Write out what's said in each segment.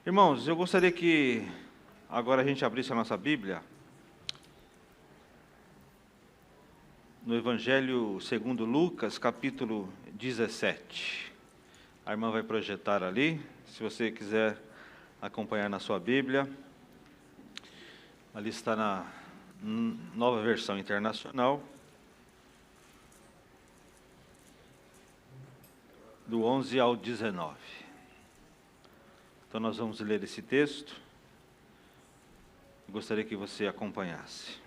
Irmãos, eu gostaria que agora a gente abrisse a nossa Bíblia no Evangelho segundo Lucas, capítulo 17. A irmã vai projetar ali, se você quiser acompanhar na sua Bíblia. Ali está na Nova Versão Internacional, do 11 ao 19. Então nós vamos ler esse texto. Gostaria que você acompanhasse.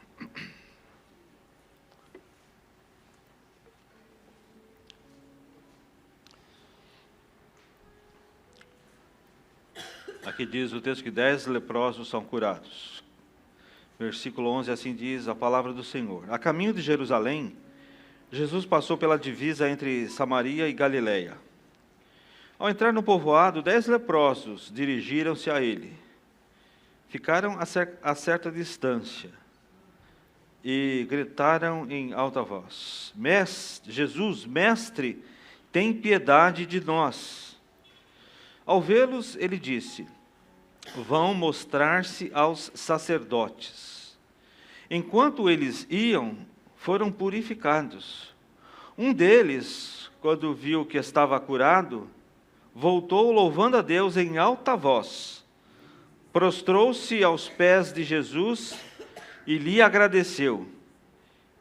Aqui diz o texto que 10 leprosos são curados. Versículo 11, assim diz a palavra do Senhor. A caminho de Jerusalém, Jesus passou pela divisa entre Samaria e Galileia. Ao entrar no povoado, 10 leprosos dirigiram-se a ele. Ficaram a certa distância e gritaram em alta voz: Jesus, mestre, tem piedade de nós. Ao vê-los, ele disse: vão mostrar-se aos sacerdotes. Enquanto eles iam, foram purificados. Um deles, quando viu que estava curado, voltou louvando a Deus em alta voz. Prostrou-se aos pés de Jesus e lhe agradeceu.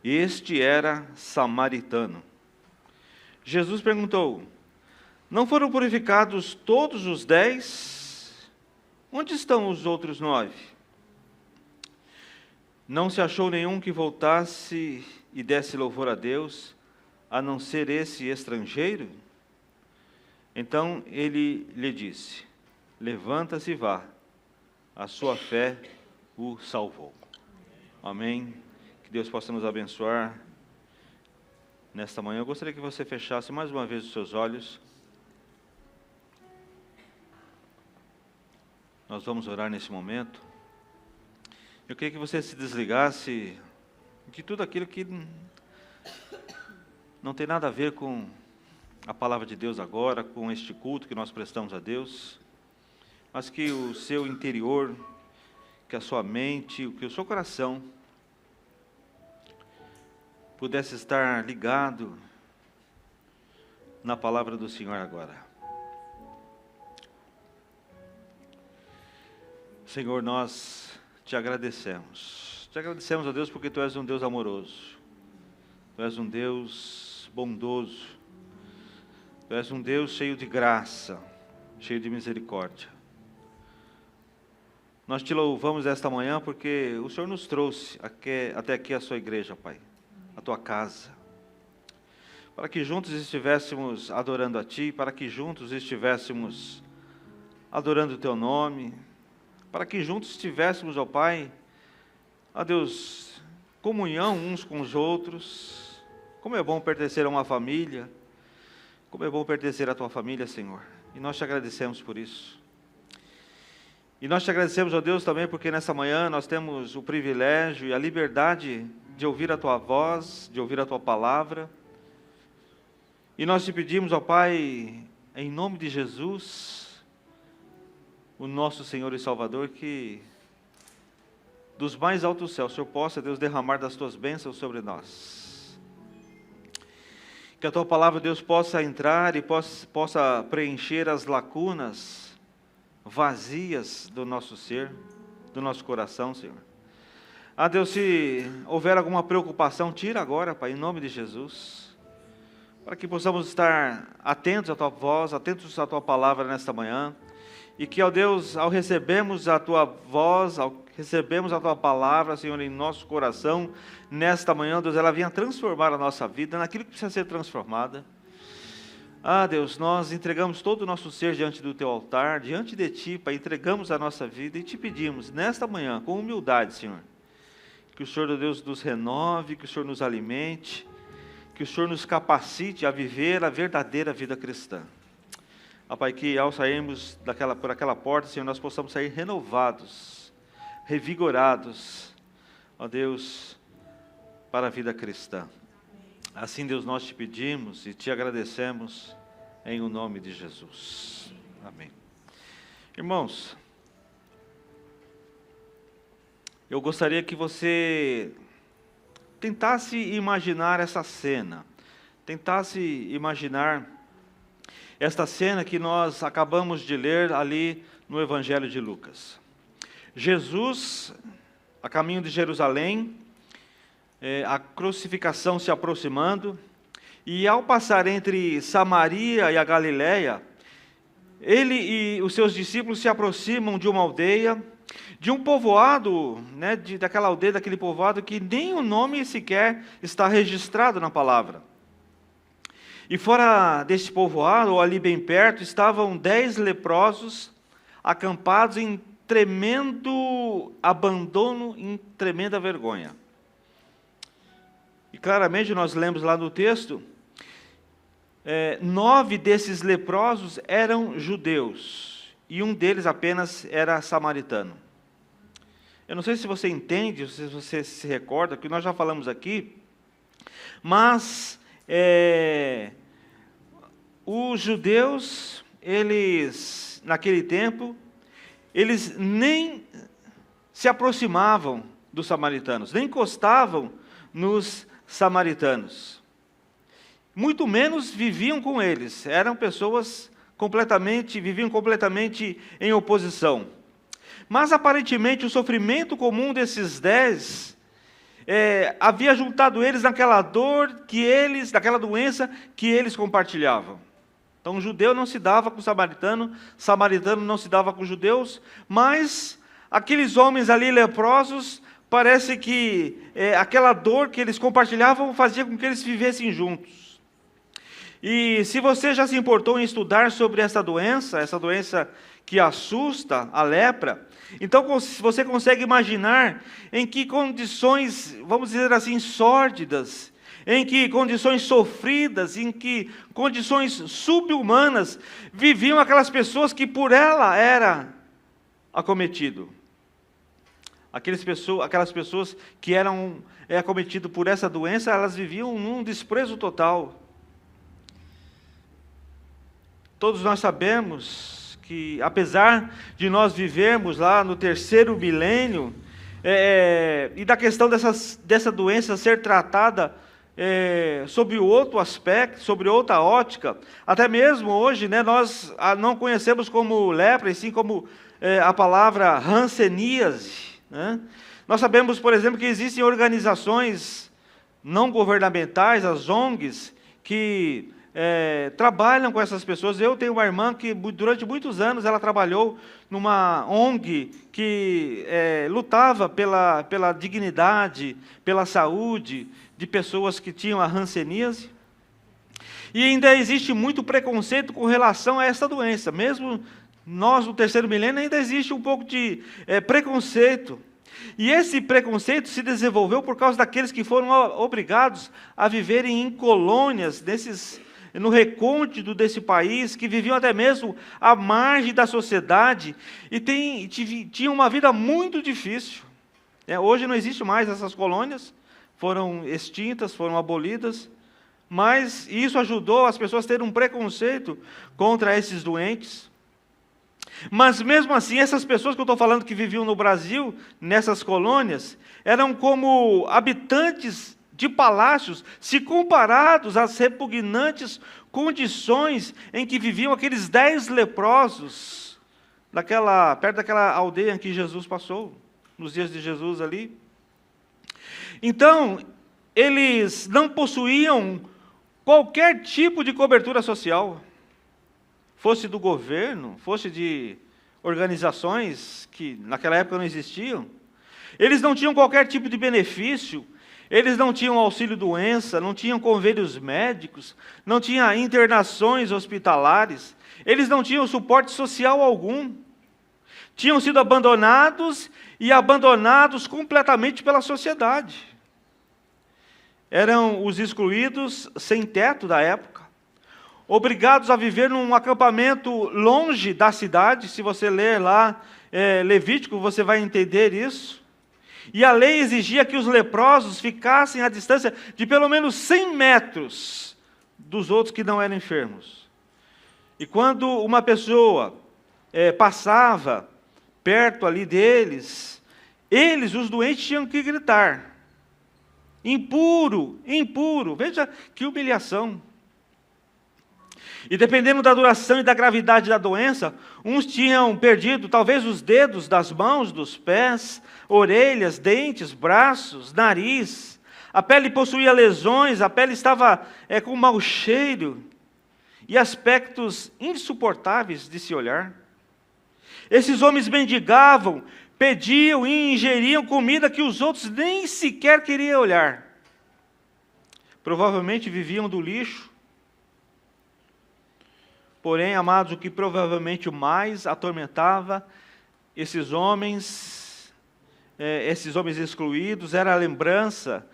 Este era samaritano. Jesus perguntou: não foram purificados todos os 10? Onde estão os outros 9? Não se achou nenhum que voltasse e desse louvor a Deus, a não ser esse estrangeiro? Então ele lhe disse: levanta-se e vá, a sua fé o salvou. Amém. Que Deus possa nos abençoar nesta manhã. Eu gostaria que você fechasse mais uma vez os seus olhos. Nós vamos orar nesse momento. Eu queria que você se desligasse de tudo aquilo que não tem nada a ver com a palavra de Deus agora, com este culto que nós prestamos a Deus, mas que o seu interior, que a sua mente, que o seu coração pudesse estar ligado na palavra do Senhor agora. Senhor, nós te agradecemos. Te agradecemos, ó Deus, porque Tu és um Deus amoroso. Tu és um Deus bondoso. Tu és um Deus cheio de graça, cheio de misericórdia. Nós te louvamos esta manhã porque o Senhor nos trouxe até aqui a sua igreja, Pai, a tua casa, para que juntos estivéssemos adorando a Ti, para que juntos estivéssemos adorando o Teu nome, para que juntos estivéssemos, ó Pai, ó Deus, comunhão uns com os outros. Como é bom pertencer a uma família, como é bom pertencer à Tua família, Senhor, e nós te agradecemos por isso. E nós te agradecemos, ó Deus, também porque nessa manhã nós temos o privilégio e a liberdade de ouvir a Tua voz, de ouvir a Tua palavra. E nós te pedimos, ó Pai, em nome de Jesus, o nosso Senhor e Salvador, que dos mais altos céus o Senhor possa, Deus, derramar das Tuas bênçãos sobre nós. Que a Tua palavra, Deus, possa entrar e possa preencher as lacunas vazias do nosso ser, do nosso coração, Senhor. Ah, Deus, se houver alguma preocupação, tira agora, Pai, em nome de Jesus, para que possamos estar atentos à Tua voz, atentos à Tua palavra nesta manhã, e que, ó Deus, ao recebermos a Tua voz, ao recebermos a Tua palavra, Senhor, em nosso coração, nesta manhã, Deus, ela venha transformar a nossa vida naquilo que precisa ser transformada. Ah, Deus, nós entregamos todo o nosso ser diante do Teu altar, diante de Ti, Pai, entregamos a nossa vida e Te pedimos, nesta manhã, com humildade, Senhor, que o Senhor, Deus, nos renove, que o Senhor nos alimente, que o Senhor nos capacite a viver a verdadeira vida cristã. Ah, Pai, que ao sairmos por aquela porta, Senhor, nós possamos sair renovados, revigorados, ó Deus, para a vida cristã. Assim, Deus, nós te pedimos e te agradecemos em o nome de Jesus. Amém. Irmãos, Eu gostaria que você tentasse imaginar essa cena, tentasse imaginar esta cena que nós acabamos de ler ali no Evangelho de Lucas. Jesus, a caminho de Jerusalém, a crucificação se aproximando, e ao passar entre Samaria e a Galiléia, ele e os seus discípulos se aproximam de uma aldeia, de um povoado, daquela aldeia, daquele povoado que nem o nome sequer está registrado na palavra. E fora desse povoado, ou ali bem perto, estavam 10 leprosos acampados em tremendo abandono, em tremenda vergonha. E claramente nós lemos lá no texto, 9 desses leprosos eram judeus, e um deles apenas era samaritano. Eu não sei se você entende, se você se recorda, que nós já falamos aqui, mas os judeus, eles, naquele tempo, eles nem se aproximavam dos samaritanos, nem encostavam nos samaritanos. Muito menos viviam com eles, eram pessoas viviam completamente em oposição. Mas aparentemente o sofrimento comum desses 10 havia juntado eles naquela dor daquela doença que eles compartilhavam. Então o judeu não se dava com o samaritano não se dava com os judeus, mas aqueles homens ali leprosos, parece que aquela dor que eles compartilhavam fazia com que eles vivessem juntos. E se você já se importou em estudar sobre essa doença que assusta, a lepra, então você consegue imaginar em que condições, vamos dizer assim, sórdidas, em que condições sofridas, em que condições subhumanas viviam aquelas pessoas que por ela era acometido. Aquelas pessoas que eram acometidas por essa doença, elas viviam num desprezo total. Todos nós sabemos que, apesar de nós vivermos lá no 3º milênio, e da questão dessa doença ser tratada sob outro aspecto, sobre outra ótica, até mesmo hoje, nós não conhecemos como lepra, e sim como a palavra hanseníase. Nós sabemos, por exemplo, que existem organizações não governamentais, as ONGs, que trabalham com essas pessoas. Eu tenho uma irmã que durante muitos anos ela trabalhou numa ONG que lutava pela dignidade, pela saúde de pessoas que tinham a hanseníase. E ainda existe muito preconceito com relação a essa doença. Mesmo nós, no 3º milênio, ainda existe um pouco de preconceito. E esse preconceito se desenvolveu por causa daqueles que foram obrigados a viverem em colônias, no recôndito desse país, que viviam até mesmo à margem da sociedade, e tinham uma vida muito difícil. Hoje não existe mais essas colônias, foram extintas, foram abolidas, mas isso ajudou as pessoas a terem um preconceito contra esses doentes. Mas mesmo assim, essas pessoas que eu estou falando que viviam no Brasil, nessas colônias, eram como habitantes de palácios, se comparados às repugnantes condições em que viviam aqueles 10 leprosos, perto daquela aldeia em que Jesus passou, nos dias de Jesus ali. Então, eles não possuíam qualquer tipo de cobertura social, fosse do governo, fosse de organizações que naquela época não existiam. Eles não tinham qualquer tipo de benefício, eles não tinham auxílio-doença, não tinham convênios médicos, não tinham internações hospitalares, eles não tinham suporte social algum. Tinham sido abandonados completamente pela sociedade. Eram os excluídos sem teto da época, obrigados a viver num acampamento longe da cidade. Se você ler lá Levítico, você vai entender isso. E a lei exigia que os leprosos ficassem à distância de pelo menos 100 metros dos outros que não eram enfermos. E quando uma pessoa passava perto ali deles, Eles, os doentes, tinham que gritar: impuro, impuro. Veja que humilhação. E dependendo da duração e da gravidade da doença, uns tinham perdido talvez os dedos das mãos, dos pés, orelhas, dentes, braços, nariz. A pele possuía lesões, a pele estava com mau cheiro e aspectos insuportáveis de se olhar. Esses homens mendigavam, pediam e ingeriam comida que os outros nem sequer queriam olhar. Provavelmente viviam do lixo. Porém, amados, o que provavelmente o mais atormentava esses homens excluídos, era a lembrança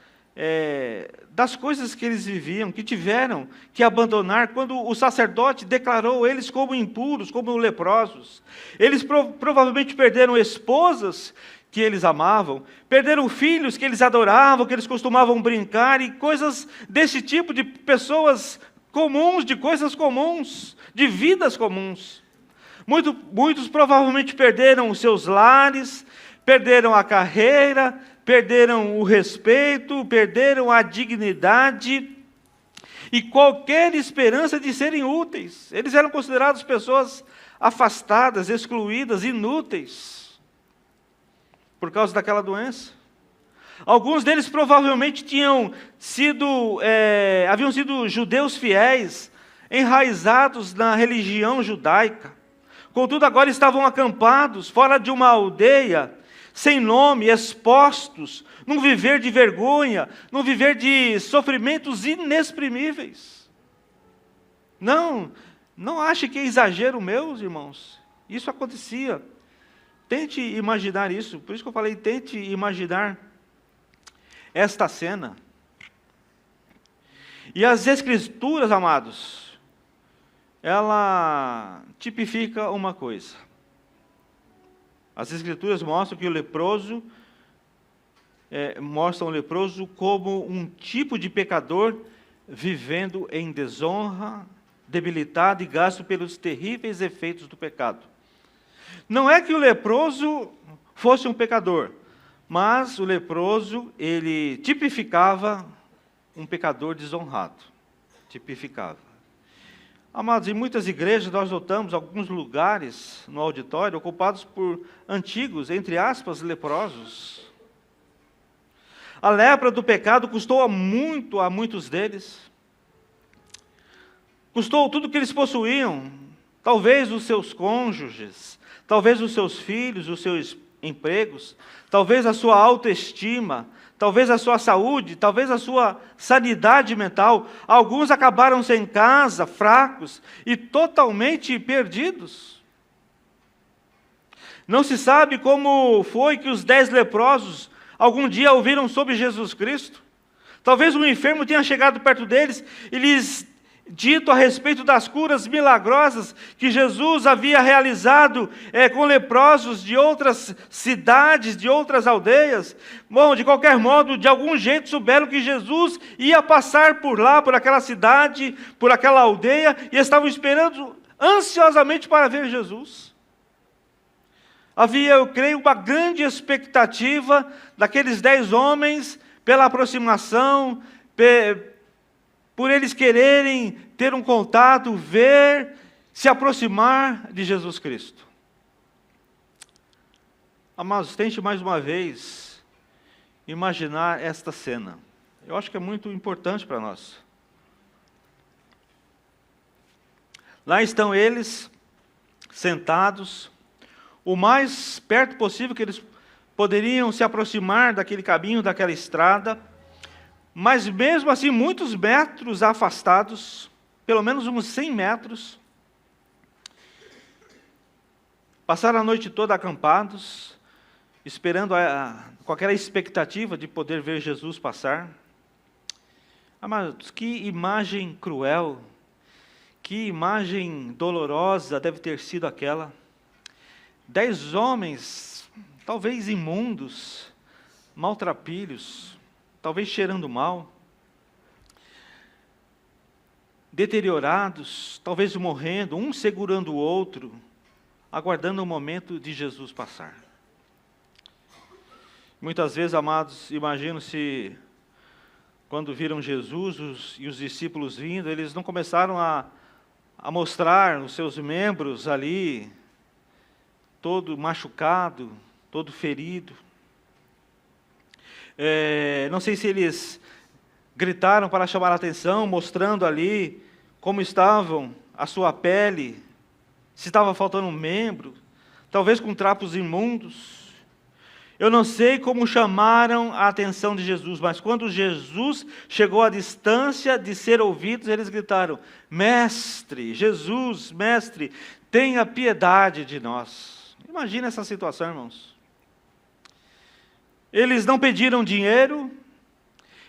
das coisas que eles viviam, que tiveram que abandonar quando o sacerdote declarou eles como impuros, como leprosos. Eles provavelmente perderam esposas que eles amavam, perderam filhos que eles adoravam, que eles costumavam brincar, e coisas desse tipo, de pessoas comuns, de coisas comuns, de vidas comuns. Muitos provavelmente perderam os seus lares, perderam a carreira, perderam o respeito, perderam a dignidade e qualquer esperança de serem úteis. Eles eram considerados pessoas afastadas, excluídas, inúteis, por causa daquela doença. Alguns deles provavelmente haviam sido judeus fiéis, enraizados na religião judaica. Contudo, agora estavam acampados fora de uma aldeia, sem nome, expostos, num viver de vergonha, num viver de sofrimentos inexprimíveis. Não ache que é exagero, meus irmãos. Isso acontecia. Tente imaginar isso. Por isso que eu falei, tente imaginar esta cena. E as Escrituras, amados, ela tipifica uma coisa. As Escrituras mostram que o leproso, mostram o leproso como um tipo de pecador vivendo em desonra, debilitado e gasto pelos terríveis efeitos do pecado. Não é que o leproso fosse um pecador, mas o leproso, ele tipificava um pecador desonrado. Tipificava. Amados, em muitas igrejas nós notamos alguns lugares no auditório ocupados por antigos, entre aspas, leprosos. A lepra do pecado custou muito a muitos deles. Custou tudo que eles possuíam, talvez os seus cônjuges, talvez os seus filhos, os seus empregos, talvez a sua autoestima, talvez a sua saúde, talvez a sua sanidade mental. Alguns acabaram sem casa, fracos e totalmente perdidos. Não se sabe como foi que os 10 leprosos algum dia ouviram sobre Jesus Cristo. Talvez um enfermo tenha chegado perto deles e lhes dito a respeito das curas milagrosas que Jesus havia realizado com leprosos de outras cidades, de outras aldeias. Bom, de qualquer modo, de algum jeito souberam que Jesus ia passar por lá, por aquela cidade, por aquela aldeia, e estavam esperando ansiosamente para ver Jesus. Havia, eu creio, uma grande expectativa daqueles 10 homens pela aproximação, por eles quererem ter um contato, ver, se aproximar de Jesus Cristo. Amados, tente mais uma vez imaginar esta cena. Eu acho que é muito importante para nós. Lá estão eles, sentados, o mais perto possível que eles poderiam se aproximar daquele caminho, daquela estrada, mas mesmo assim, muitos metros afastados, pelo menos uns 100 metros, passaram a noite toda acampados, esperando com aquela expectativa de poder ver Jesus passar. Amados, que imagem cruel, que imagem dolorosa deve ter sido aquela. 10 homens, talvez imundos, maltrapilhos, talvez cheirando mal, deteriorados, talvez morrendo, um segurando o outro, aguardando o momento de Jesus passar. Muitas vezes, amados, imagino se quando viram Jesus e os discípulos vindo, eles não começaram a mostrar os seus membros ali, todo machucado, todo ferido. Não sei se eles gritaram para chamar a atenção, mostrando ali como estavam a sua pele, se estava faltando um membro, talvez com trapos imundos. Eu não sei como chamaram a atenção de Jesus, mas quando Jesus chegou à distância de ser ouvidos, eles gritaram: Mestre, Jesus, Mestre, tenha piedade de nós. Imagina essa situação, irmãos. Eles não pediram dinheiro,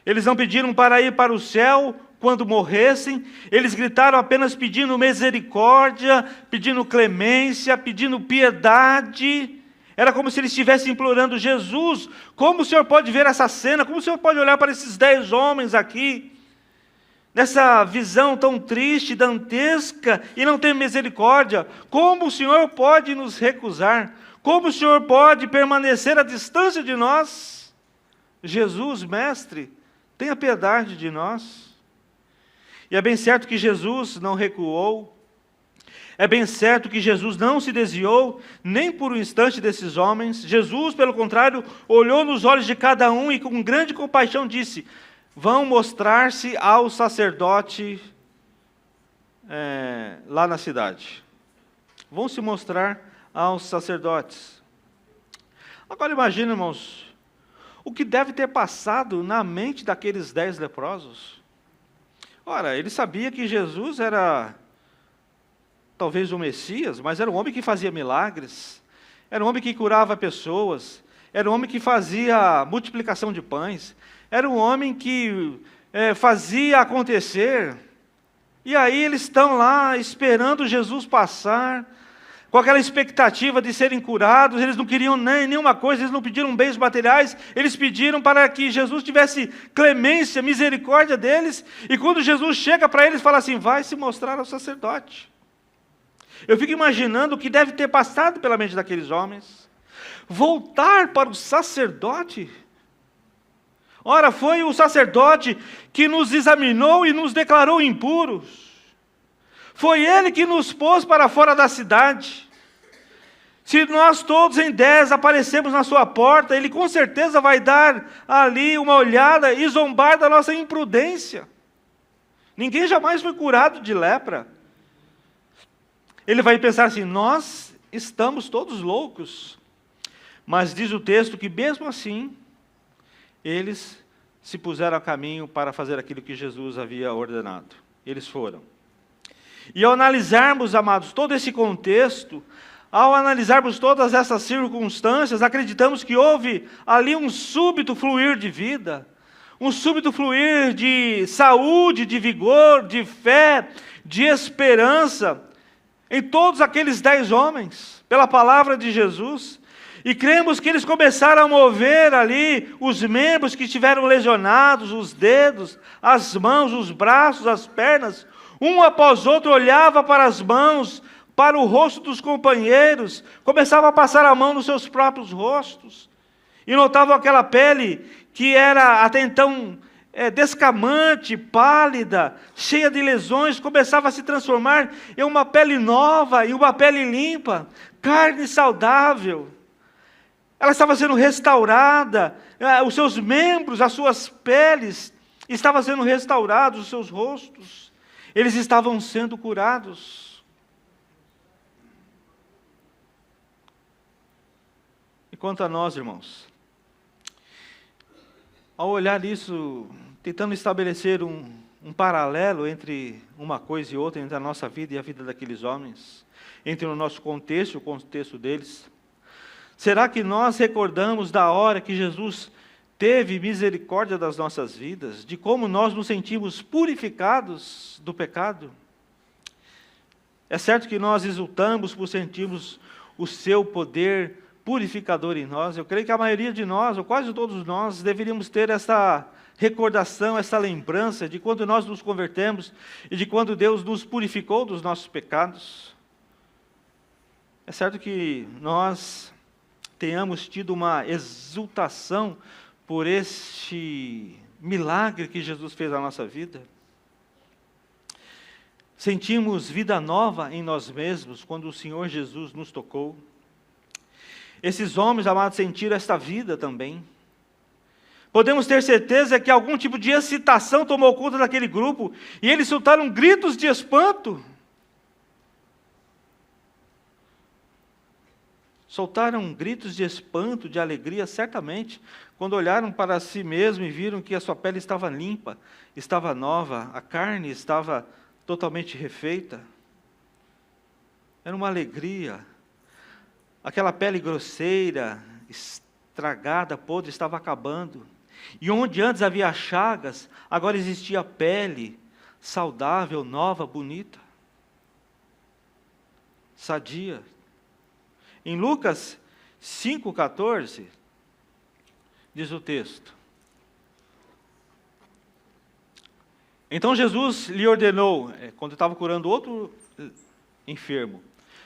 eles não pediram para ir para o céu quando morressem, eles gritaram apenas pedindo misericórdia, pedindo clemência, pedindo piedade. Era como se eles estivessem implorando: Jesus, como o Senhor pode ver essa cena? Como o Senhor pode olhar para esses 10 homens aqui, nessa visão tão triste, dantesca, e não ter misericórdia? Como o Senhor pode nos recusar? Como o Senhor pode permanecer à distância de nós? Jesus, Mestre, tenha piedade de nós. E é bem certo que Jesus não recuou. É bem certo que Jesus não se desviou nem por um instante desses homens. Jesus, pelo contrário, olhou nos olhos de cada um e com grande compaixão disse: vão mostrar-se ao sacerdote lá na cidade. Vão se mostrar aos sacerdotes. Agora imagina, irmãos, o que deve ter passado na mente daqueles 10 leprosos. Ora, ele sabia que Jesus era talvez o Messias, mas era um homem que fazia milagres, era um homem que curava pessoas, era um homem que fazia multiplicação de pães, era um homem que fazia acontecer. E aí eles estão lá esperando Jesus passar, com aquela expectativa de serem curados. Eles não queriam nenhuma coisa, eles não pediram bens materiais, eles pediram para que Jesus tivesse clemência, misericórdia deles. E quando Jesus chega para eles, fala assim: vai se mostrar ao sacerdote. Eu fico imaginando o que deve ter passado pela mente daqueles homens. Voltar para o sacerdote. Ora, foi o sacerdote que nos examinou e nos declarou impuros. Foi ele que nos pôs para fora da cidade. Se nós todos em 10 aparecemos na sua porta, ele com certeza vai dar ali uma olhada e zombar da nossa imprudência. Ninguém jamais foi curado de lepra. Ele vai pensar assim: nós estamos todos loucos. Mas diz o texto que mesmo assim, eles se puseram a caminho para fazer aquilo que Jesus havia ordenado. Eles foram. E ao analisarmos, amados, todo esse contexto, ao analisarmos todas essas circunstâncias, acreditamos que houve ali um súbito fluir de vida, um súbito fluir de saúde, de vigor, de fé, de esperança, em todos aqueles 10 homens, pela palavra de Jesus. E cremos que eles começaram a mover ali os membros que estiveram lesionados, os dedos, as mãos, os braços, as pernas. Um após outro olhava para as mãos, para o rosto dos companheiros, começava a passar a mão nos seus próprios rostos, e notavam aquela pele que era até então descamante, pálida, cheia de lesões, começava a se transformar em uma pele nova, em uma pele limpa, carne saudável. Ela estava sendo restaurada, os seus membros, as suas peles, estavam sendo restaurados, os seus rostos. Eles estavam sendo curados. E quanto a nós, irmãos, ao olhar isso, tentando estabelecer um paralelo entre uma coisa e outra, entre a nossa vida e a vida daqueles homens, entre o nosso contexto e o contexto deles, será que nós recordamos da hora que Jesus teve misericórdia das nossas vidas, de como nós nos sentimos purificados do pecado? É certo que nós exultamos por sentirmos o seu poder purificador em nós. Eu creio que a maioria de nós, ou quase todos nós, deveríamos ter essa recordação, essa lembrança de quando nós nos convertemos e de quando Deus nos purificou dos nossos pecados. É certo que nós tenhamos tido uma exultação por este milagre que Jesus fez na nossa vida. Sentimos vida nova em nós mesmos quando o Senhor Jesus nos tocou. Esses homens, amados, sentiram esta vida também. Podemos ter certeza que algum tipo de excitação tomou conta daquele grupo e eles soltaram gritos de espanto. Soltaram gritos de espanto, de alegria, certamente, quando olharam para si mesmos e viram que a sua pele estava limpa, estava nova, a carne estava totalmente refeita. Era uma alegria. Aquela pele grosseira, estragada, podre, estava acabando. E onde antes havia chagas, agora existia pele saudável, nova, bonita, sadia. Em Lucas 5,14, diz o texto: então Jesus lhe ordenou, quando estava curando outro enfermo,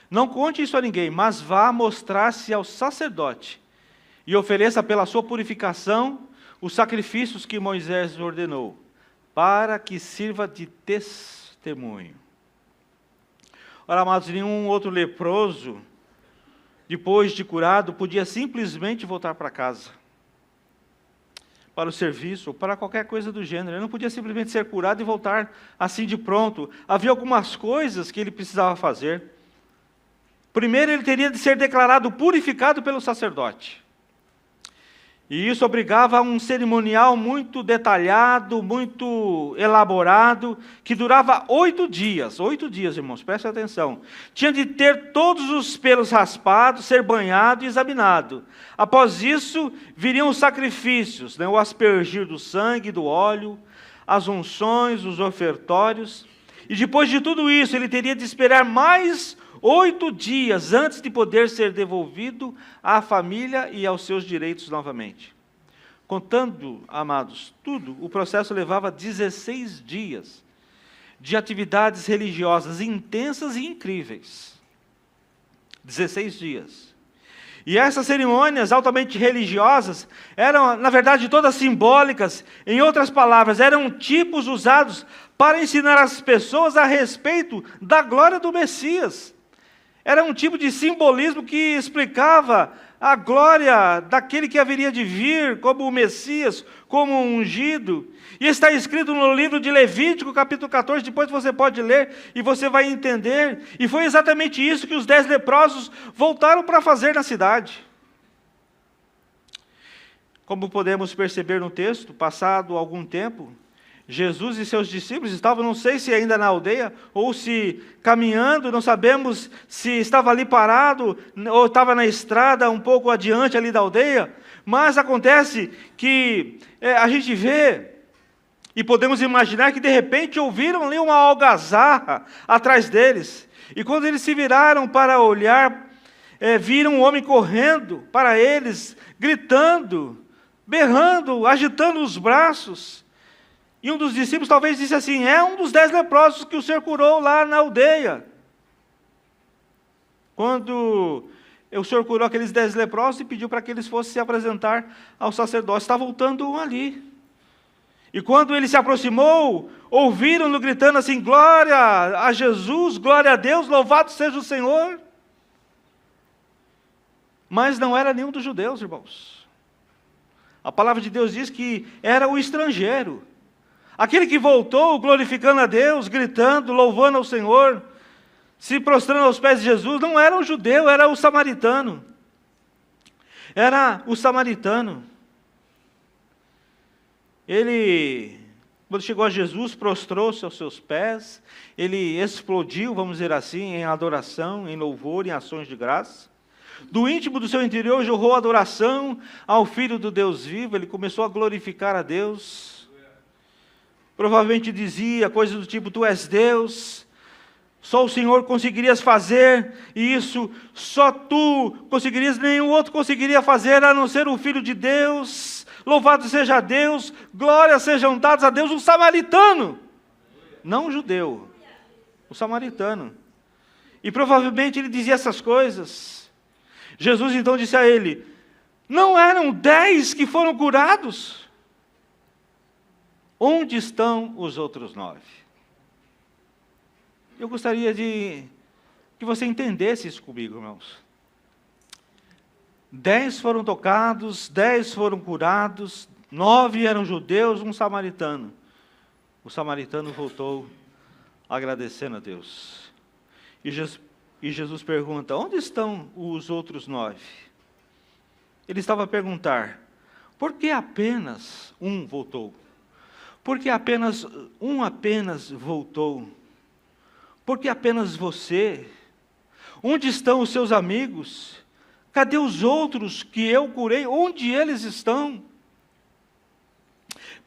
não conte isso a ninguém, mas vá mostrar-se ao sacerdote e ofereça pela sua purificação os sacrifícios que Moisés ordenou, para que sirva de testemunho. Ora, amados, nenhum outro leproso, depois de curado, podia simplesmente voltar para casa, para o serviço, ou para qualquer coisa do gênero. Ele não podia simplesmente ser curado e voltar assim de pronto. Havia algumas coisas que ele precisava fazer. Primeiro, ele teria de ser declarado purificado pelo sacerdote. E isso obrigava a um cerimonial muito detalhado, muito elaborado, que durava 8 dias. 8 dias, irmãos, prestem atenção. Tinha de ter todos os pelos raspados, ser banhado e examinado. Após isso, viriam os sacrifícios, o aspergir do sangue, do óleo, as unções, os ofertórios. E depois de tudo isso, ele teria de esperar mais 8 dias antes de poder ser devolvido à família e aos seus direitos novamente. Contando, amados, tudo, o processo levava 16 dias de atividades religiosas intensas e incríveis. 16 dias. E essas cerimônias altamente religiosas eram, na verdade, todas simbólicas. Em outras palavras, eram tipos usados para ensinar as pessoas a respeito da glória do Messias. Era um tipo de simbolismo que explicava a glória daquele que haveria de vir como o Messias, como o ungido. E está escrito no livro de Levítico, capítulo 14, depois você pode ler e você vai entender. E foi exatamente isso que os 10 leprosos voltaram para fazer na cidade. Como podemos perceber no texto, passado algum tempo, Jesus e seus discípulos estavam, não sei se ainda na aldeia, ou se caminhando, não sabemos se estava ali parado, ou estava na estrada, um pouco adiante ali da aldeia, mas acontece que a gente vê, e podemos imaginar que de repente ouviram ali uma algazarra atrás deles, e quando eles se viraram para olhar, viram um homem correndo para eles, gritando, berrando, agitando os braços. E um dos discípulos talvez disse assim: é um dos 10 leprosos que o Senhor curou lá na aldeia. Quando o Senhor curou aqueles 10 leprosos e pediu para que eles fossem se apresentar ao sacerdócio, está voltando um ali. E quando ele se aproximou, ouviram-no gritando assim: glória a Jesus, glória a Deus, louvado seja o Senhor. Mas não era nenhum dos judeus, irmãos. A palavra de Deus diz que era o estrangeiro. Aquele que voltou glorificando a Deus, gritando, louvando ao Senhor, se prostrando aos pés de Jesus, não era um judeu, era o samaritano. Era o samaritano. Ele, quando chegou a Jesus, prostrou-se aos seus pés, ele explodiu, vamos dizer assim, em adoração, em louvor, em ações de graça. Do íntimo do seu interior jorrou adoração ao Filho do Deus vivo, ele começou a glorificar a Deus. Provavelmente dizia coisas do tipo: tu és Deus, só o Senhor conseguirias fazer isso, só tu conseguirias, nenhum outro conseguiria fazer a não ser o Filho de Deus, louvado seja Deus, glórias sejam dadas a Deus. Um samaritano, não um judeu, um samaritano. E provavelmente ele dizia essas coisas. Jesus então disse a ele: não eram 10 que foram curados? Onde estão os outros 9? Eu gostaria que você entendesse isso comigo, irmãos. 10 foram tocados, 10 foram curados, 9 eram judeus, um samaritano. O samaritano voltou agradecendo a Deus. E Jesus pergunta: onde estão os outros 9? Ele estava a perguntar: por que apenas um voltou? Por que apenas voltou? Por que apenas você? Onde estão os seus amigos? Cadê os outros que eu curei? Onde eles estão?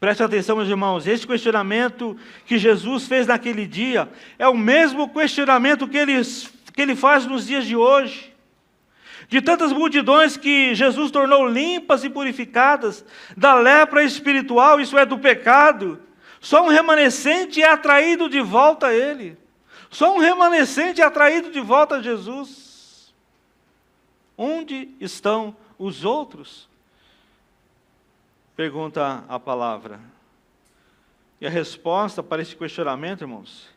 Preste atenção, meus irmãos, esse questionamento que Jesus fez naquele dia é o mesmo questionamento que ele faz nos dias de hoje. De tantas multidões que Jesus tornou limpas e purificadas da lepra espiritual, isso é, do pecado, só um remanescente é atraído de volta a Ele. Só um remanescente é atraído de volta a Jesus. Onde estão os outros? Pergunta a palavra. E a resposta para esse questionamento, irmãos,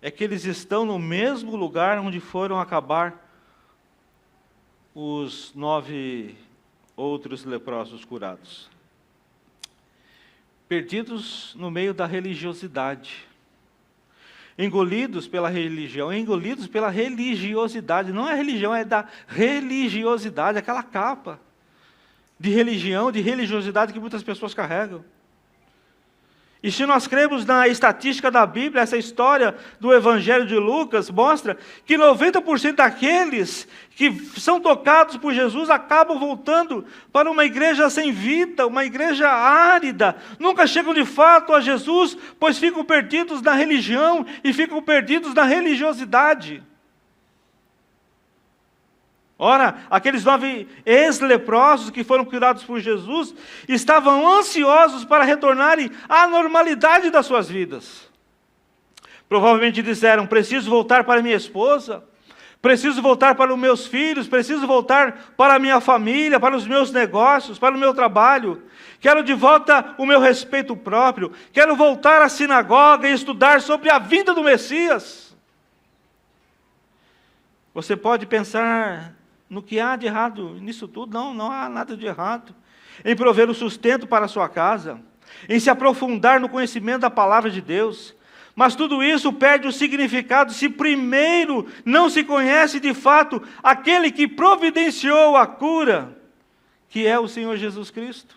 é que eles estão no mesmo lugar onde foram acabar os 9 outros leprosos curados. Perdidos no meio da religiosidade. Engolidos pela religião, engolidos pela religiosidade. Não é religião, é da religiosidade, aquela capa de religião, de religiosidade que muitas pessoas carregam. E se nós cremos na estatística da Bíblia, essa história do Evangelho de Lucas mostra que 90% daqueles que são tocados por Jesus acabam voltando para uma igreja sem vida, uma igreja árida. Nunca chegam de fato a Jesus, pois ficam perdidos na religião e ficam perdidos na religiosidade. Ora, aqueles 9 ex-leprosos que foram curados por Jesus estavam ansiosos para retornarem à normalidade das suas vidas. Provavelmente disseram: preciso voltar para minha esposa, preciso voltar para os meus filhos, preciso voltar para a minha família, para os meus negócios, para o meu trabalho. Quero de volta o meu respeito próprio, quero voltar à sinagoga e estudar sobre a vinda do Messias. Você pode pensar no que há de errado nisso tudo. Não há nada de errado em prover o sustento para a sua casa, em se aprofundar no conhecimento da palavra de Deus. Mas tudo isso perde o significado se primeiro não se conhece de fato aquele que providenciou a cura, que é o Senhor Jesus Cristo.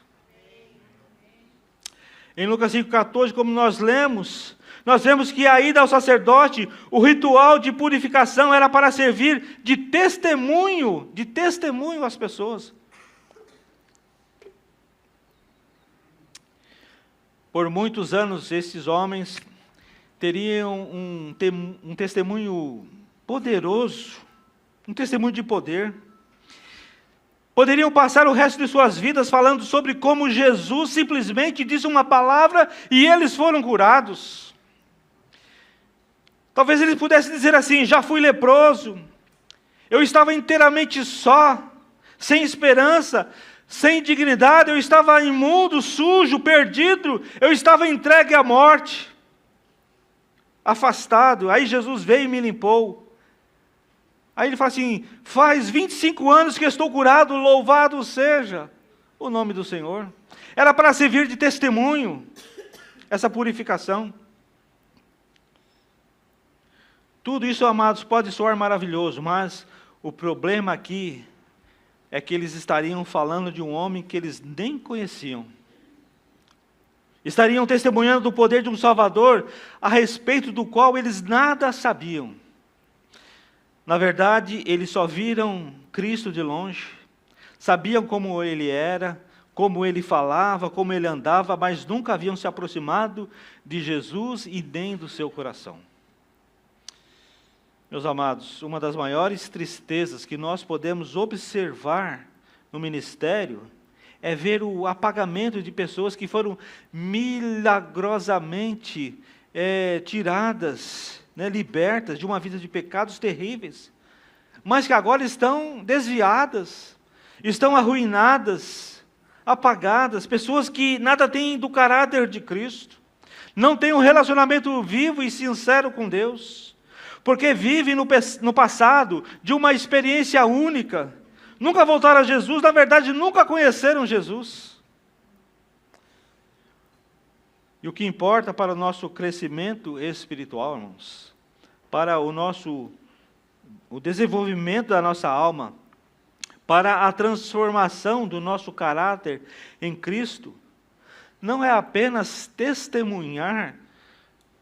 Em Lucas 5,14, como nós lemos, nós vemos que a ida ao sacerdote, o ritual de purificação era para servir de testemunho às pessoas. Por muitos anos, esses homens teriam um testemunho poderoso, um testemunho de poder. Poderiam passar o resto de suas vidas falando sobre como Jesus simplesmente disse uma palavra e eles foram curados. Talvez eles pudessem dizer assim: já fui leproso, eu estava inteiramente só, sem esperança, sem dignidade, eu estava imundo, sujo, perdido, eu estava entregue à morte, afastado. Aí Jesus veio e me limpou. Aí ele fala assim: faz 25 anos que estou curado, louvado seja o nome do Senhor. Era para servir de testemunho, essa purificação. Tudo isso, amados, pode soar maravilhoso, mas o problema aqui é que eles estariam falando de um homem que eles nem conheciam. Estariam testemunhando do poder de um Salvador a respeito do qual eles nada sabiam. Na verdade, eles só viram Cristo de longe, sabiam como Ele era, como Ele falava, como Ele andava, mas nunca haviam se aproximado de Jesus e nem do seu coração. Meus amados, uma das maiores tristezas que nós podemos observar no ministério é ver o apagamento de pessoas que foram milagrosamente tiradas, libertas de uma vida de pecados terríveis. mas que agora estão desviadas, estão arruinadas, apagadas, pessoas que nada têm do caráter de Cristo, não têm um relacionamento vivo e sincero com Deus, porque vivem no passado de uma experiência única, nunca voltaram a Jesus, na verdade nunca conheceram Jesus. E o que importa para o nosso crescimento espiritual, irmãos, para o desenvolvimento da nossa alma, para a transformação do nosso caráter em Cristo, não é apenas testemunhar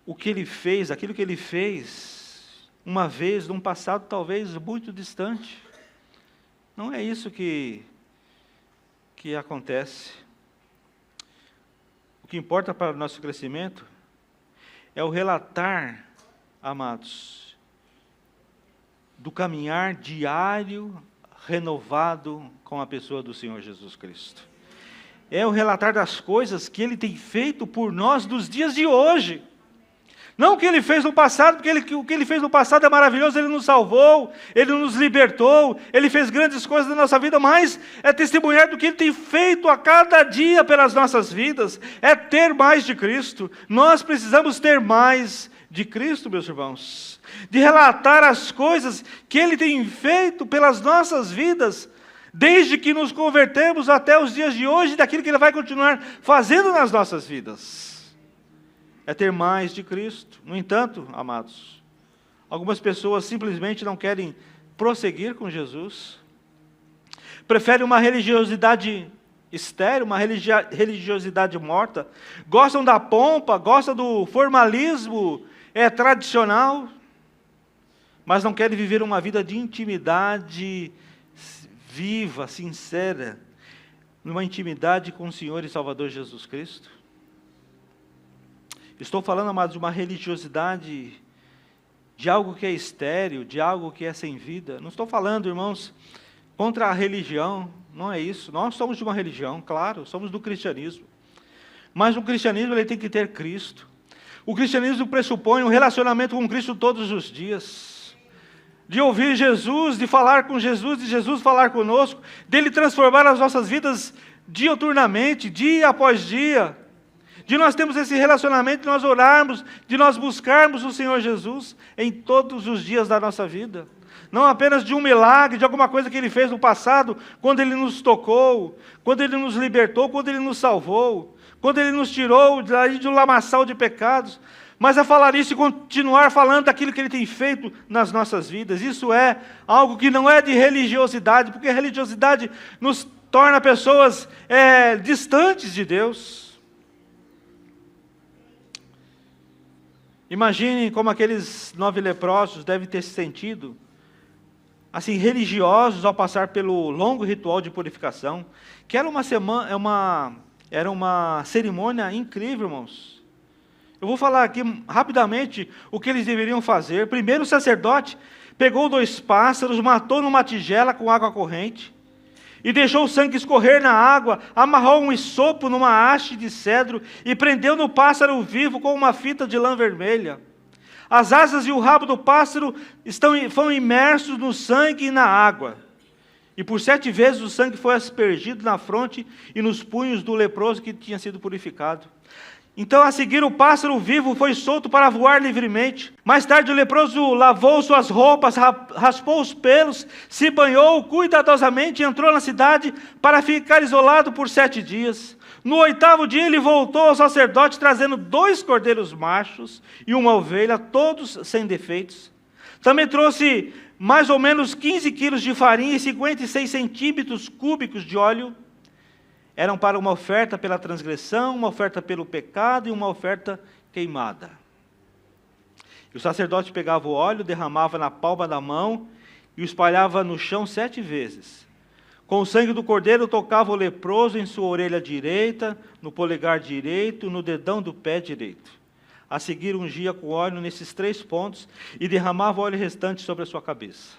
o que Ele fez, aquilo que Ele fez uma vez, num passado talvez muito distante. Não é isso que acontece. O que importa para o nosso crescimento é o relatar, amados, do caminhar diário renovado com a pessoa do Senhor Jesus Cristo. É o relatar das coisas que Ele tem feito por nós nos dias de hoje. Não o que Ele fez no passado, porque o que Ele fez no passado é maravilhoso, Ele nos salvou, Ele nos libertou, Ele fez grandes coisas na nossa vida, mas é testemunhar do que Ele tem feito a cada dia pelas nossas vidas, é ter mais de Cristo. Nós precisamos ter mais de Cristo, meus irmãos, de relatar as coisas que Ele tem feito pelas nossas vidas, desde que nos convertemos até os dias de hoje, daquilo que Ele vai continuar fazendo nas nossas vidas. É ter mais de Cristo. No entanto, amados, algumas pessoas simplesmente não querem prosseguir com Jesus, preferem uma religiosidade estéril, uma religiosidade morta, gostam da pompa, gostam do formalismo tradicional, mas não querem viver uma vida de intimidade viva, sincera, numa intimidade com o Senhor e Salvador Jesus Cristo. Estou falando, amados, de uma religiosidade, de algo que é estéril, de algo que é sem vida. Não estou falando, irmãos, contra a religião, não é isso. Nós somos de uma religião, claro, somos do cristianismo. Mas o cristianismo ele tem que ter Cristo. O cristianismo pressupõe um relacionamento com Cristo todos os dias. De ouvir Jesus, de falar com Jesus, de Jesus falar conosco, dele transformar as nossas vidas diuturnamente, dia após dia. De nós termos esse relacionamento, de nós orarmos, de nós buscarmos o Senhor Jesus em todos os dias da nossa vida. Não apenas de um milagre, de alguma coisa que Ele fez no passado, quando Ele nos tocou, quando Ele nos libertou, quando Ele nos salvou, quando Ele nos tirou de um lamaçal de pecados, mas a falar isso e continuar falando daquilo que Ele tem feito nas nossas vidas. Isso é algo que não é de religiosidade, porque a religiosidade nos torna pessoas distantes de Deus. Imaginem como aqueles 9 leprosos devem ter se sentido, assim, religiosos ao passar pelo longo ritual de purificação, que era uma cerimônia incrível, irmãos. Eu vou falar aqui rapidamente o que eles deveriam fazer. Primeiro, o sacerdote pegou 2 pássaros, matou numa tigela com água corrente, e deixou o sangue escorrer na água, amarrou um hisopo numa haste de cedro, e prendeu no pássaro vivo com uma fita de lã vermelha. As asas e o rabo do pássaro foram imersos no sangue e na água. E por 7 vezes o sangue foi aspergido na fronte e nos punhos do leproso que tinha sido purificado. Então, a seguir, o pássaro vivo foi solto para voar livremente. Mais tarde, o leproso lavou suas roupas, raspou os pelos, se banhou cuidadosamente e entrou na cidade para ficar isolado por 7 dias. No 8º dia, ele voltou ao sacerdote, trazendo 2 cordeiros machos e uma ovelha, todos sem defeitos. Também trouxe mais ou menos 15 quilos de farinha e 56 centímetros cúbicos de óleo. Eram para uma oferta pela transgressão, uma oferta pelo pecado e uma oferta queimada. E o sacerdote pegava o óleo, derramava na palma da mão e o espalhava no chão 7 vezes. Com o sangue do cordeiro tocava o leproso em sua orelha direita, no polegar direito, no dedão do pé direito. A seguir ungia com óleo nesses 3 pontos e derramava o óleo restante sobre a sua cabeça.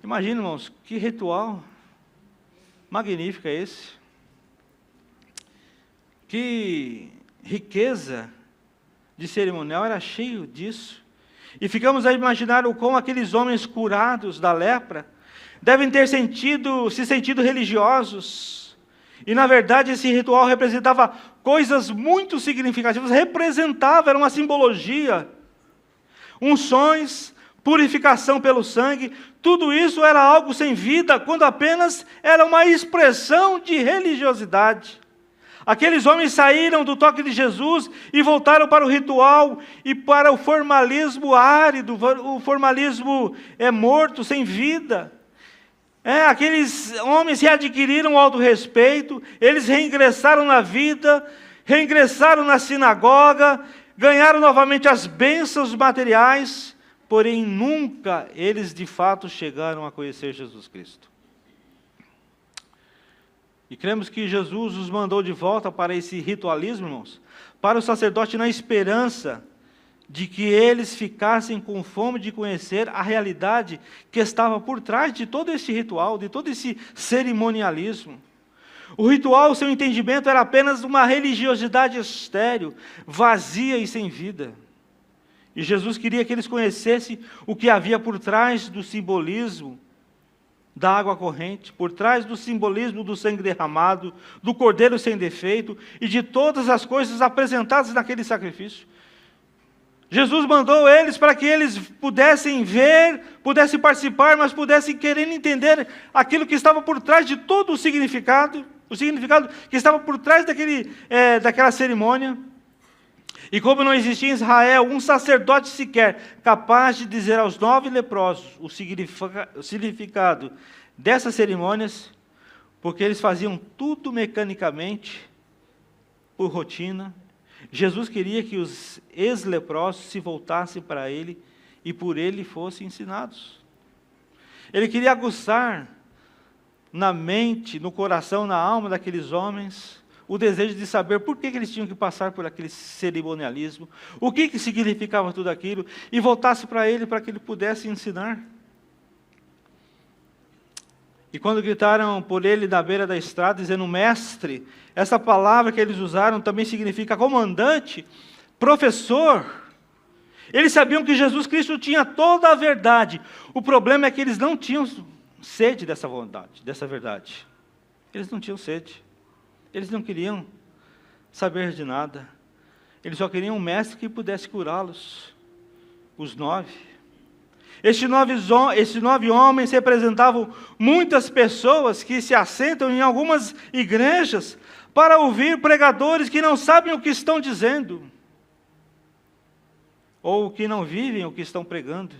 Imagina, irmãos, que ritual magnífico é esse. Que riqueza de cerimonial, era cheio disso. E ficamos a imaginar o quão aqueles homens curados da lepra devem ter se sentido religiosos. E na verdade esse ritual representava coisas muito significativas, era uma simbologia. Unções, purificação pelo sangue, tudo isso era algo sem vida, quando apenas era uma expressão de religiosidade. Aqueles homens saíram do toque de Jesus e voltaram para o ritual e para o formalismo árido, o formalismo morto, sem vida. Aqueles homens readquiriram o autorrespeito, eles reingressaram na vida, reingressaram na sinagoga, ganharam novamente as bênçãos materiais, porém nunca eles de fato chegaram a conhecer Jesus Cristo. E cremos que Jesus os mandou de volta para esse ritualismo, irmãos, para o sacerdote na esperança de que eles ficassem com fome de conhecer a realidade que estava por trás de todo esse ritual, de todo esse cerimonialismo. O ritual, seu entendimento, era apenas uma religiosidade estéril, vazia e sem vida. E Jesus queria que eles conhecessem o que havia por trás do simbolismo da água corrente, por trás do simbolismo do sangue derramado, do cordeiro sem defeito e de todas as coisas apresentadas naquele sacrifício. Jesus mandou eles para que eles pudessem ver, pudessem participar, mas pudessem querer entender aquilo que estava por trás de todo o significado que estava por trás daquela cerimônia. E como não existia em Israel um sacerdote sequer capaz de dizer aos 9 leprosos o significado dessas cerimônias, porque eles faziam tudo mecanicamente, por rotina, Jesus queria que os ex-leprosos se voltassem para Ele e por Ele fossem ensinados. Ele queria aguçar na mente, no coração, na alma daqueles homens o desejo de saber por que eles tinham que passar por aquele cerimonialismo, o que significava tudo aquilo, e voltasse para Ele para que Ele pudesse ensinar. E quando gritaram por Ele na beira da estrada, dizendo mestre, essa palavra que eles usaram também significa comandante, professor. Eles sabiam que Jesus Cristo tinha toda a verdade. O problema é que eles não tinham sede dessa verdade. Eles não tinham sede. Eles não queriam saber de nada. Eles só queriam um mestre que pudesse curá-los. Os 9. Estes 9 homens representavam muitas pessoas que se assentam em algumas igrejas para ouvir pregadores que não sabem o que estão dizendo, ou que não vivem o que estão pregando.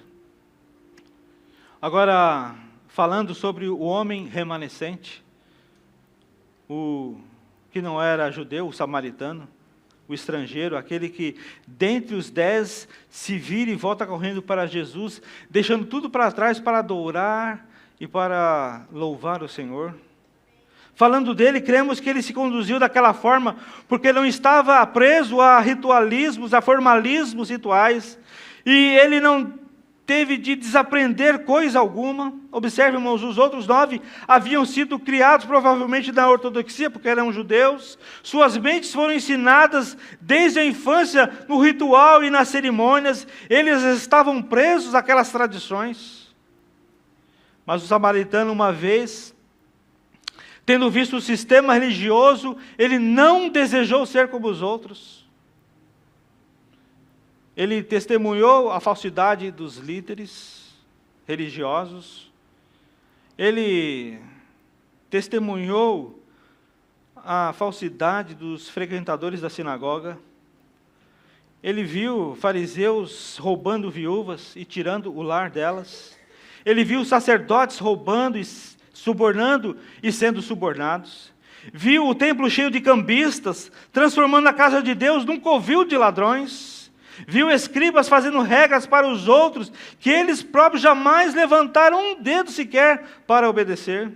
Agora, falando sobre o homem remanescente, o que não era judeu, o samaritano, o estrangeiro, aquele que dentre os 10 se vira e volta correndo para Jesus, deixando tudo para trás para adorar e para louvar o Senhor. Falando dele, cremos que ele se conduziu daquela forma porque não estava preso a ritualismos, a formalismos rituais, e ele não teve de desaprender coisa alguma. Observe, irmãos, os outros 9 haviam sido criados provavelmente na ortodoxia, porque eram judeus. Suas mentes foram ensinadas desde a infância no ritual e nas cerimônias. Eles estavam presos àquelas tradições. Mas o samaritano, uma vez, tendo visto o sistema religioso, ele não desejou ser como os outros. Ele testemunhou a falsidade dos líderes religiosos. Ele testemunhou a falsidade dos frequentadores da sinagoga. Ele viu fariseus roubando viúvas e tirando o lar delas. Ele viu sacerdotes roubando e subornando e sendo subornados. Viu o templo cheio de cambistas, transformando a casa de Deus num covil de ladrões. Viu escribas fazendo regras para os outros, que eles próprios jamais levantaram um dedo sequer para obedecer.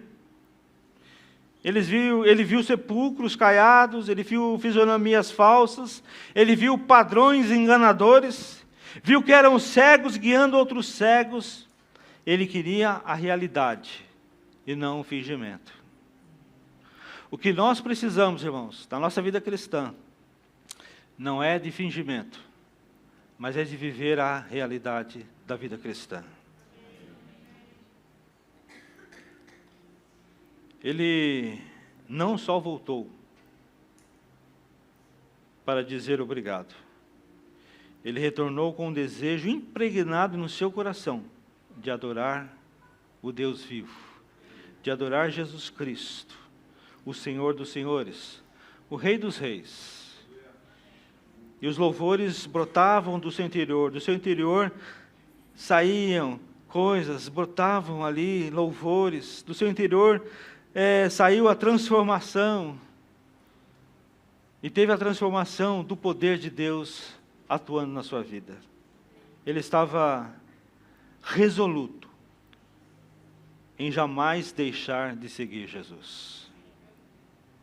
Ele viu sepulcros caiados, ele viu fisionomias falsas, ele viu padrões enganadores, viu que eram cegos guiando outros cegos. Ele queria a realidade e não o fingimento. O que nós precisamos, irmãos, da nossa vida cristã, não é de fingimento, mas é de viver a realidade da vida cristã. Ele não só voltou para dizer obrigado, ele retornou com um desejo impregnado no seu coração de adorar o Deus vivo, de adorar Jesus Cristo, o Senhor dos senhores, o Rei dos reis. E os louvores brotavam do seu interior saíam coisas, brotavam ali louvores, do seu interior saiu a transformação, e teve a transformação do poder de Deus atuando na sua vida. Ele estava resoluto em jamais deixar de seguir Jesus.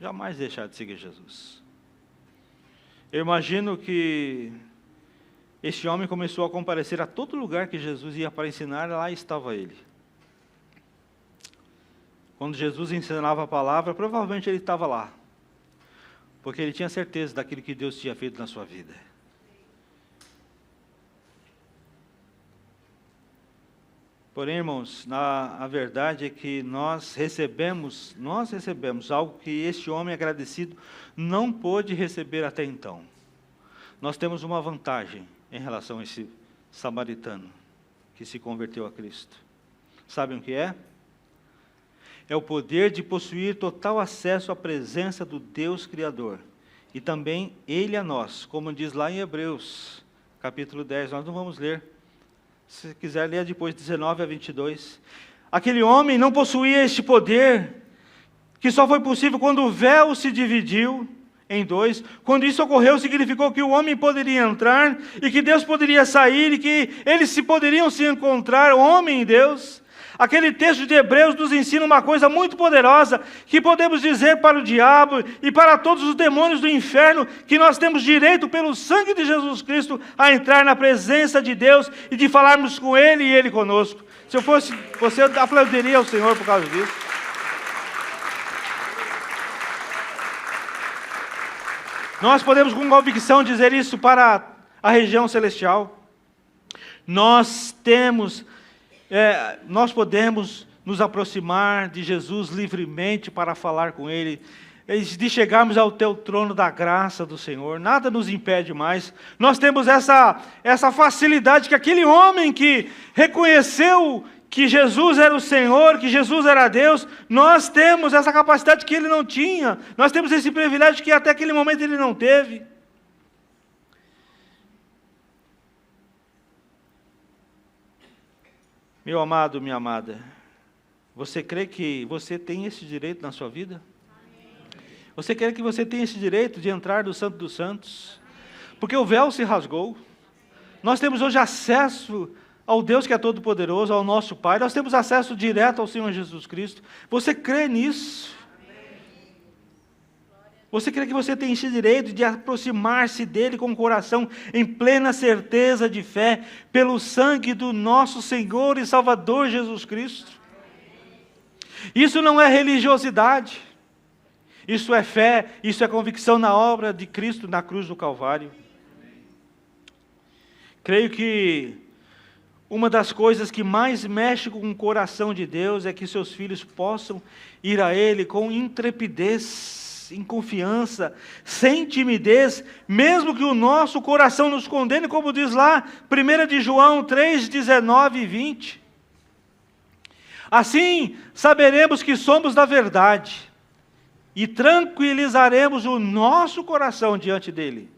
Jamais deixar de seguir Jesus. Eu imagino que este homem começou a comparecer a todo lugar que Jesus ia para ensinar, lá estava ele. Quando Jesus ensinava a palavra, provavelmente ele estava lá, porque ele tinha certeza daquilo que Deus tinha feito na sua vida. Porém, irmãos, a verdade é que nós recebemos algo que este homem agradecido não pôde receber até então. Nós temos uma vantagem em relação a esse samaritano que se converteu a Cristo. Sabem o que é? É o poder de possuir total acesso à presença do Deus Criador. E também Ele a nós, como diz lá em Hebreus, capítulo 10, nós não vamos ler. Se quiser ler depois, 19 a 22. Aquele homem não possuía este poder, que só foi possível quando o véu se dividiu em dois. Quando isso ocorreu, significou que o homem poderia entrar, e que Deus poderia sair, e que eles poderiam se encontrar, homem e Deus. Aquele texto de Hebreus nos ensina uma coisa muito poderosa, que podemos dizer para o diabo e para todos os demônios do inferno, que nós temos direito pelo sangue de Jesus Cristo a entrar na presença de Deus e de falarmos com Ele e Ele conosco. Se eu fosse você, eu aplaudiria ao Senhor por causa disso. Nós podemos com convicção dizer isso para a região celestial. Nós podemos nos aproximar de Jesus livremente para falar com Ele, de chegarmos ao teu trono da graça do Senhor, nada nos impede mais. Nós temos essa facilidade que aquele homem que reconheceu que Jesus era o Senhor, que Jesus era Deus, nós temos essa capacidade que ele não tinha, nós temos esse privilégio que até aquele momento ele não teve. Meu amado, minha amada, você crê que você tem esse direito na sua vida? Você crê que você tem esse direito de entrar no Santo dos Santos? Porque o véu se rasgou. Nós temos hoje acesso ao Deus que é todo-poderoso, ao nosso Pai. Nós temos acesso direto ao Senhor Jesus Cristo. Você crê nisso? Você crê que você tem esse direito de aproximar-se dEle com o coração em plena certeza de fé, pelo sangue do nosso Senhor e Salvador Jesus Cristo? Isso não é religiosidade, isso é fé, isso é convicção na obra de Cristo na cruz do Calvário. Creio que uma das coisas que mais mexe com o coração de Deus é que seus filhos possam ir a Ele com intrepidez, em confiança, sem timidez, mesmo que o nosso coração nos condene, como diz lá 1 de João 3, 19 e 20. Assim, saberemos que somos da verdade, e tranquilizaremos o nosso coração diante dele,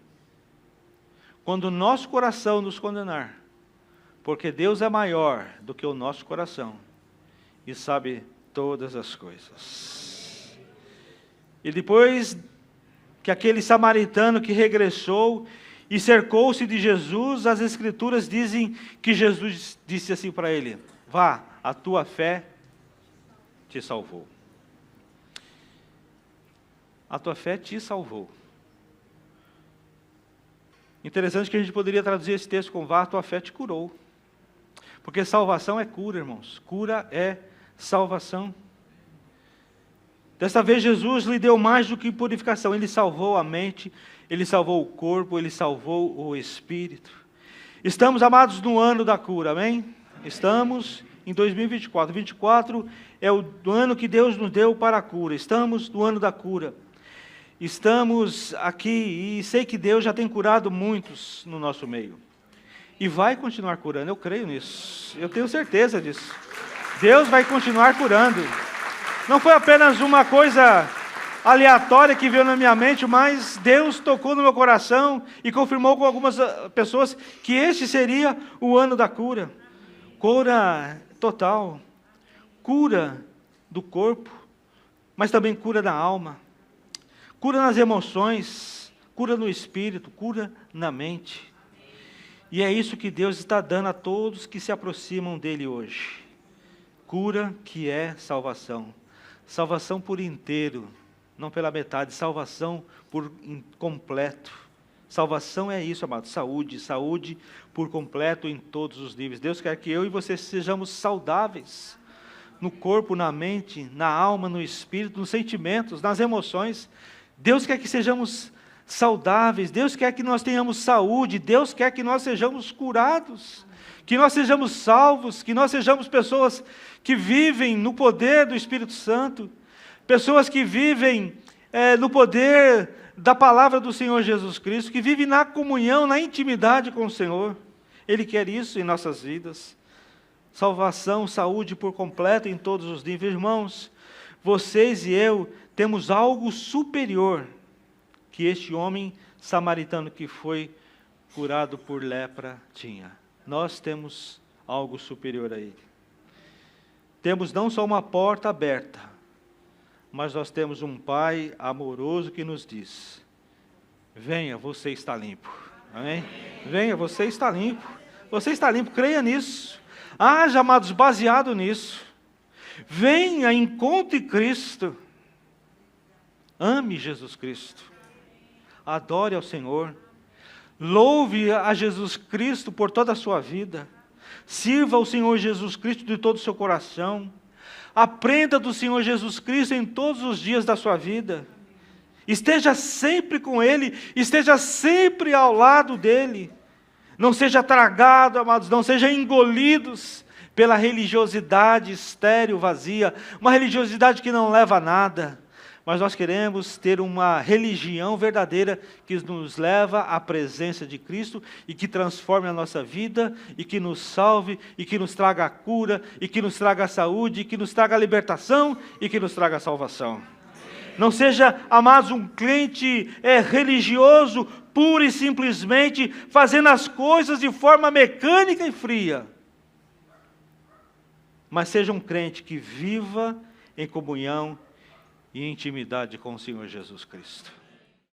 quando o nosso coração nos condenar, porque Deus é maior do que o nosso coração, e sabe todas as coisas. E depois que aquele samaritano que regressou e cercou-se de Jesus, as Escrituras dizem que Jesus disse assim para ele: vá, a tua fé te salvou. A tua fé te salvou. Interessante que a gente poderia traduzir esse texto com vá, a tua fé te curou. Porque salvação é cura, irmãos. Cura é salvação. Desta vez Jesus lhe deu mais do que purificação. Ele salvou a mente, Ele salvou o corpo, Ele salvou o espírito. Estamos, amados, no ano da cura, amém? Estamos em 2024. 24 é o ano que Deus nos deu para a cura. Estamos no ano da cura. Estamos aqui e sei que Deus já tem curado muitos no nosso meio. E vai continuar curando, eu creio nisso. Eu tenho certeza disso. Deus vai continuar curando. Não foi apenas uma coisa aleatória que veio na minha mente, mas Deus tocou no meu coração e confirmou com algumas pessoas que este seria o ano da cura. Cura total. Cura do corpo, mas também cura da alma. Cura nas emoções, cura no espírito, cura na mente. E é isso que Deus está dando a todos que se aproximam dele hoje. Cura que é salvação. Salvação por inteiro, não pela metade, salvação por completo. Salvação é isso, amado, saúde, saúde por completo em todos os níveis. Deus quer que eu e você sejamos saudáveis, no corpo, na mente, na alma, no espírito, nos sentimentos, nas emoções. Deus quer que sejamos saudáveis, Deus quer que nós tenhamos saúde, Deus quer que nós sejamos curados, que nós sejamos salvos, que nós sejamos pessoas que vivem no poder do Espírito Santo, pessoas que vivem no poder da palavra do Senhor Jesus Cristo, que vivem na comunhão, na intimidade com o Senhor. Ele quer isso em nossas vidas. Salvação, saúde por completo em todos os níveis. Irmãos, vocês e eu temos algo superior que este homem samaritano que foi curado por lepra tinha. Nós temos algo superior a ele. Temos não só uma porta aberta, mas nós temos um Pai amoroso que nos diz: venha, você está limpo. Amém? Venha, você está limpo. Você está limpo, creia nisso. Haja, amados, baseado nisso. Venha, encontre Cristo. Ame Jesus Cristo. Adore ao Senhor. Louve a Jesus Cristo por toda a sua vida. Sirva ao Senhor Jesus Cristo de todo o seu coração. Aprenda do Senhor Jesus Cristo em todos os dias da sua vida. Esteja sempre com Ele, esteja sempre ao lado dEle. Não seja tragado, amados, não sejam engolidos pela religiosidade estéril, vazia, uma religiosidade que não leva a nada. Mas nós queremos ter uma religião verdadeira que nos leva à presença de Cristo e que transforme a nossa vida e que nos salve e que nos traga a cura e que nos traga a saúde e que nos traga a libertação e que nos traga a salvação. Não seja, amados, um crente religioso, pura e simplesmente fazendo as coisas de forma mecânica e fria. Mas seja um crente que viva em comunhão e intimidade com o Senhor Jesus Cristo.